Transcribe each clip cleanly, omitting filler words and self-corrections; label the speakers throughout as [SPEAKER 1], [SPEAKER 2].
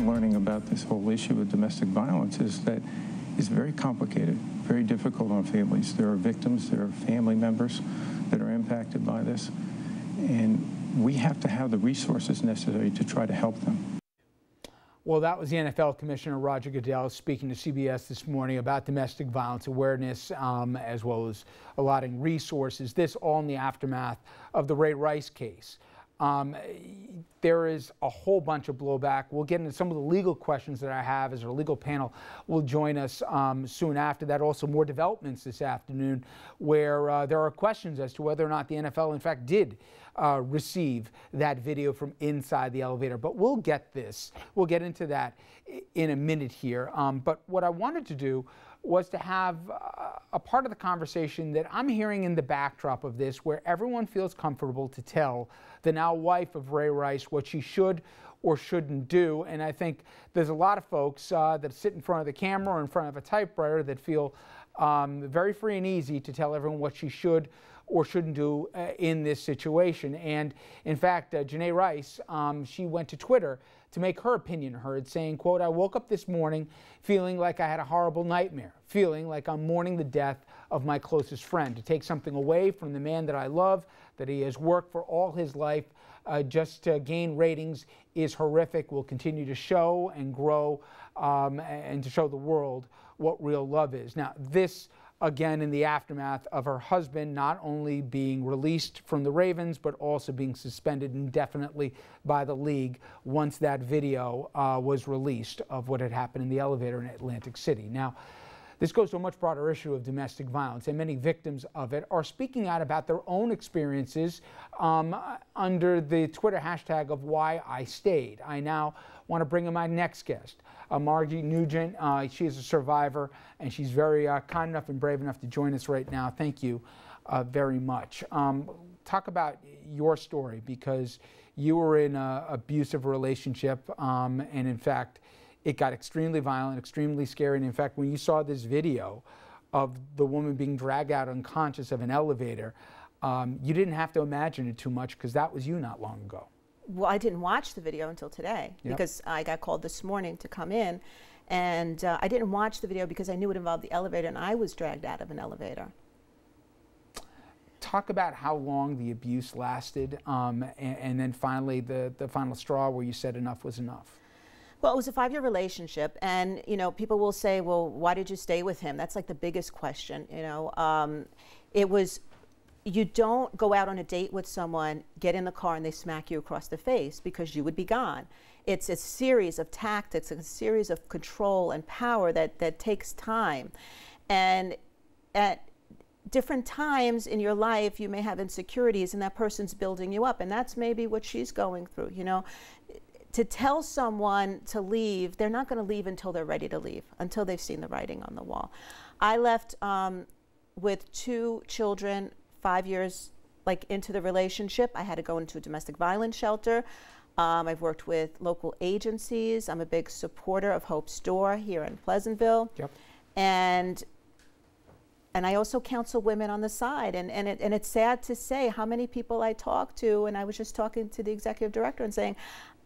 [SPEAKER 1] learning about this whole issue of domestic violence is that it's very complicated, very difficult on families. There are victims, there are family members that are impacted by this, and we have to have the resources necessary to try to help them.
[SPEAKER 2] Well, that was the NFL Commissioner Roger Goodell speaking to CBS this morning about domestic violence awareness, as well as allotting resources. This all in the aftermath of the Ray Rice case. There is a whole bunch of blowback. We'll get into some of the legal questions that I have as our legal panel will join us soon after that. Also more developments this afternoon where there are questions as to whether or not the NFL in fact did receive that video from inside the elevator. But we'll get into that in a minute here. But what I wanted to do was to have a part of the conversation that I'm hearing in the backdrop of this, where everyone feels comfortable to tell the now wife of Ray Rice what she should or shouldn't do. And I think there's a lot of folks that sit in front of the camera or in front of a typewriter that feel very free and easy to tell everyone what she should or shouldn't do in this situation. And in fact, Janae Rice, she went to Twitter to make her opinion heard, saying, quote, "I woke up this morning feeling like I had a horrible nightmare, feeling like I'm mourning the death of my closest friend. To take something away from the man that I love, that he has worked for all his life, just to gain ratings is horrific. We'll continue to show and grow and to show the world what real love is." Now, this again in the aftermath of her husband not only being released from the Ravens, but also being suspended indefinitely by the league once that video was released of what had happened in the elevator in Atlantic City. Now, this goes to a much broader issue of domestic violence, and many victims of it are speaking out about their own experiences under the Twitter hashtag of Why I Stayed. I now want to bring in my next guest, Margie Nugent. She is a survivor, and she's very kind enough and brave enough to join us right now. Thank you very much. Talk about your story, because you were in an abusive relationship, and in fact, it got extremely violent, extremely scary. And in fact, when you saw this video of the woman being dragged out unconscious of an elevator, you didn't have to imagine it too much, because that was you not long ago.
[SPEAKER 3] Well, I didn't watch the video until today, because I got called this morning to come in, and I didn't watch the video because I knew it involved the elevator, and I was dragged out of an elevator.
[SPEAKER 2] Talk about how long the abuse lasted, and then finally the final straw where you said enough was enough.
[SPEAKER 3] Well, it was a 5-year relationship, and you know, people will say, well, why did you stay with him? That's like the biggest question. You know, it was, you don't go out on a date with someone, get in the car, and they smack you across the face, because you would be gone. It's a series of tactics, a series of control and power that takes time. And at different times in your life, you may have insecurities, and that person's building you up, and that's maybe what she's going through. You know, to tell someone to leave, they're not going to leave until they're ready to leave, until they've seen the writing on the wall. I left with 2 children, 5 years into the relationship. I had to go into a domestic violence shelter. I've worked with local agencies. I'm a big supporter of Hope's Door here in Pleasantville.
[SPEAKER 2] Yep.
[SPEAKER 3] And I also counsel women on the side. And it's sad to say how many people I talk to, and I was just talking to the executive director and saying,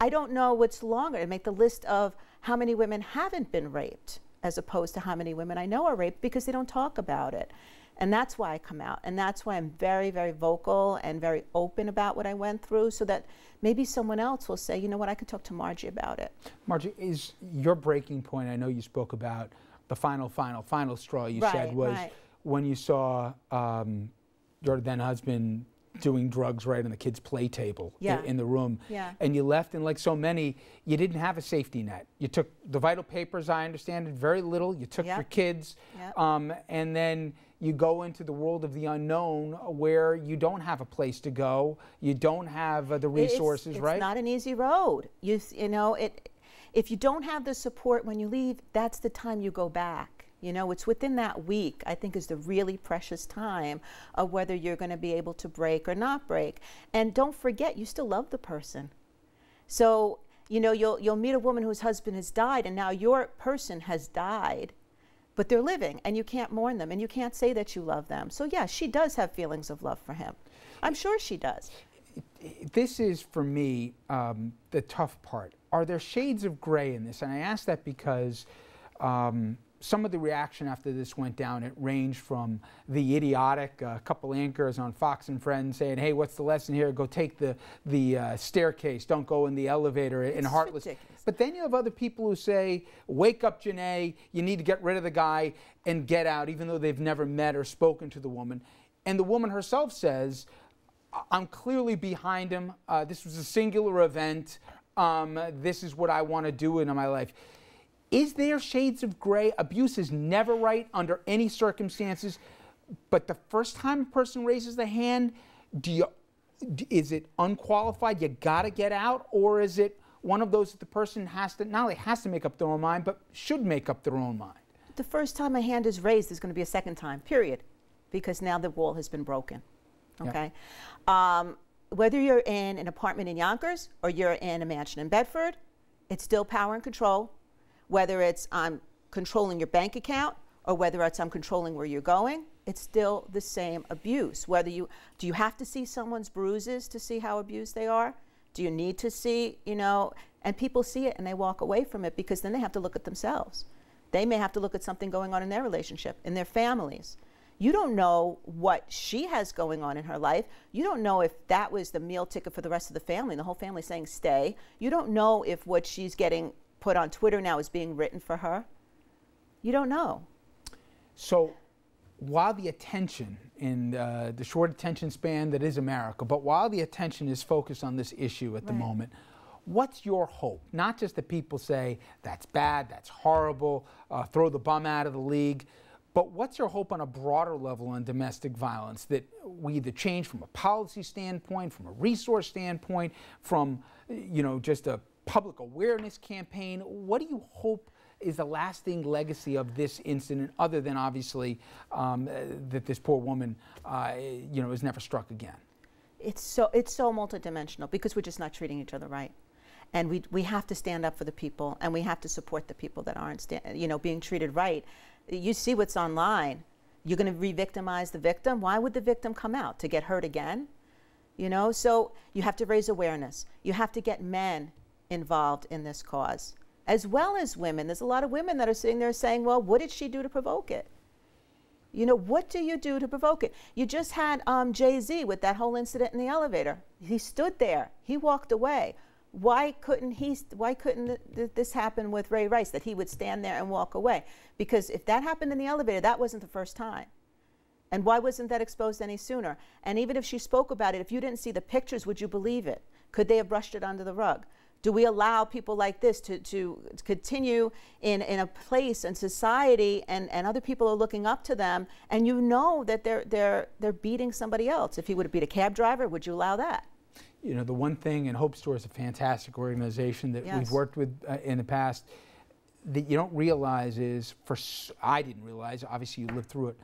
[SPEAKER 3] I don't know what's longer to make the list of how many women haven't been raped as opposed to how many women I know are raped, because they don't talk about it. And that's why I come out, and that's why I'm very, very vocal and very open about what I went through, so that maybe someone else will say, you know what, I could talk to Margie about it.
[SPEAKER 2] Margie, is your breaking point, I know you spoke about the final straw you said was when you saw your then husband doing drugs right on the kids' play table in the room.
[SPEAKER 3] Yeah.
[SPEAKER 2] And you left, and like so many, you didn't have a safety net. You took the vital papers, I understand it, very little. You took your kids, and then you go into the world of the unknown where you don't have a place to go. You don't have the resources, right?
[SPEAKER 3] It's not an easy road. You know, if you don't have the support when you leave, that's the time you go back. You know, it's within that week, I think, is the really precious time of whether you're going to be able to break or not break. And don't forget, you still love the person. So, you know, you'll meet a woman whose husband has died, and now your person has died, but they're living, and you can't mourn them, and you can't say that you love them. So, yeah, she does have feelings of love for him. I'm sure she does.
[SPEAKER 2] This is, for me, the tough part are there shades of gray in this? And I ask that because some of the reaction after this went down, it ranged from the idiotic couple anchors on Fox and Friends saying, hey, what's the lesson here? Go take the staircase. Don't go in the elevator in Heartless.
[SPEAKER 3] Ridiculous.
[SPEAKER 2] But then you have other people who say, wake up, Janae. You need to get rid of the guy and get out, even though they've never met or spoken to the woman. And the woman herself says, I'm clearly behind him. This was a singular event. This is what I want to do in my life. Is there shades of gray? Abuse is never right under any circumstances. But the first time a person raises the hand, is it unqualified? You got to get out? Or is it one of those that the person has to, not only has to make up their own mind, but should make up their own mind?
[SPEAKER 3] The first time a hand is raised is going to be a second time, period. Because now the wall has been broken. Okay? Yep. Whether you're in an apartment in Yonkers or you're in a mansion in Bedford, it's still power and control. Whether it's I'm controlling your bank account or whether it's I'm controlling where you're going, it's still the same abuse. Do you have to see someone's bruises to see how abused they are? Do you need to see, and people see it and they walk away from it because then they have to look at themselves. They may have to look at something going on in their relationship, in their families. You don't know what she has going on in her life. You don't know if that was the meal ticket for the rest of the family, and the whole family saying stay. You don't know if what she's getting put on Twitter now is being written for her. You don't know.
[SPEAKER 2] So while the attention in the short attention span that is America, but while the attention is focused on this issue at the moment, what's your hope? Not just that people say, that's bad, that's horrible, throw the bum out of the league, but what's your hope on a broader level on domestic violence, that we either change from a policy standpoint, from a resource standpoint, from just a public awareness campaign? What do you hope is the lasting legacy of this incident, other than obviously that this poor woman is never struck again?
[SPEAKER 3] It's so multidimensional because we're just not treating each other right. And we have to stand up for the people, and we have to support the people that aren't being treated right. You see what's online. You're going to re-victimize the victim. Why would the victim come out? To get hurt again? So you have to raise awareness. You have to get men involved in this cause, as well as women. There's a lot of women that are sitting there saying, well, what did she do to provoke it? What do you do to provoke it? You just had Jay-Z with that whole incident in the elevator. He stood there. He walked away. Why couldn't this happen with Ray Rice, that he would stand there and walk away? Because if that happened in the elevator, that wasn't the first time. And why wasn't that exposed any sooner? And even if she spoke about it, if you didn't see the pictures, would you believe it? Could they have brushed it under the rug? Do we allow people like this to continue in a place and society, and other people are looking up to them, and that they're beating somebody else? If he would have beat a cab driver, would you allow that?
[SPEAKER 2] The one thing, and Hope Store is a fantastic organization that we've worked with in the past, that you don't realize is, I didn't realize, obviously you lived through it,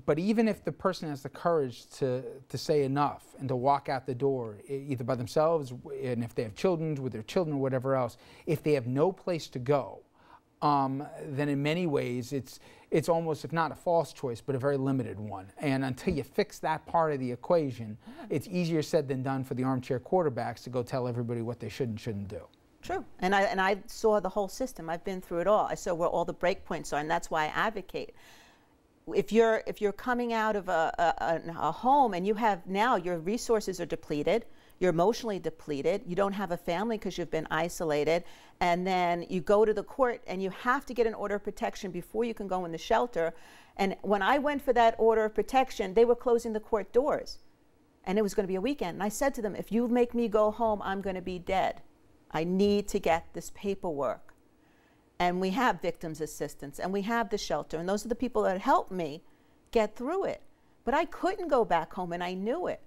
[SPEAKER 2] but even if the person has the courage to say enough and to walk out the door, either by themselves, and if they have children, with their children or whatever else, if they have no place to go, then in many ways it's almost, if not a false choice, but a very limited one. And until you fix that part of the equation, it's easier said than done for the armchair quarterbacks to go tell everybody what they should and shouldn't do.
[SPEAKER 3] True. And I saw the whole system. I've been through it all. I saw where all the break points are, and that's why I advocate. If you're coming out of a home and you have now your resources are depleted, you're emotionally depleted, you don't have a family because you've been isolated, and then you go to the court and you have to get an order of protection before you can go in the shelter. And when I went for that order of protection, they were closing the court doors, and it was going to be a weekend. And I said to them, if you make me go home, I'm going to be dead. I need to get this paperwork. And we have victims assistance, and we have the shelter, and those are the people that helped me get through it. But I couldn't go back home, and I knew it.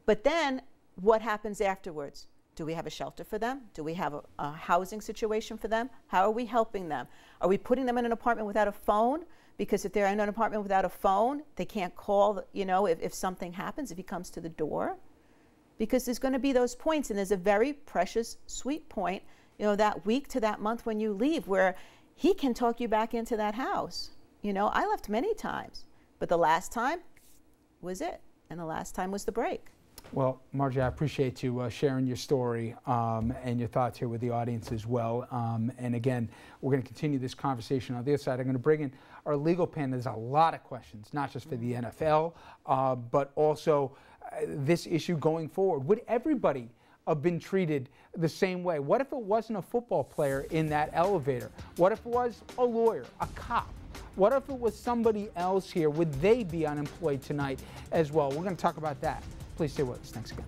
[SPEAKER 3] But then what happens afterwards? Do we have a shelter for them? Do we have a housing situation for them? How are we helping them? Are we putting them in an apartment without a phone? Because if they're in an apartment without a phone, they can't call, if something happens, if he comes to the door. Because there's going to be those points, and there's a very precious, sweet point, that week to that month when you leave, where he can talk you back into that house. I left many times, but the last time was it, and the last time was the break.
[SPEAKER 2] Well, Margie, I appreciate you sharing your story and your thoughts here with the audience as well. And again, we're going to continue this conversation on the other side. I'm going to bring in our legal panel. There's a lot of questions, not just for the NFL, but also this issue going forward. Would everybody have been treated the same way? What if it wasn't a football player in that elevator? What if it was a lawyer, a cop? What if it was somebody else here? Would they be unemployed tonight as well? We're going to talk about that. Please stay with us. Thanks again.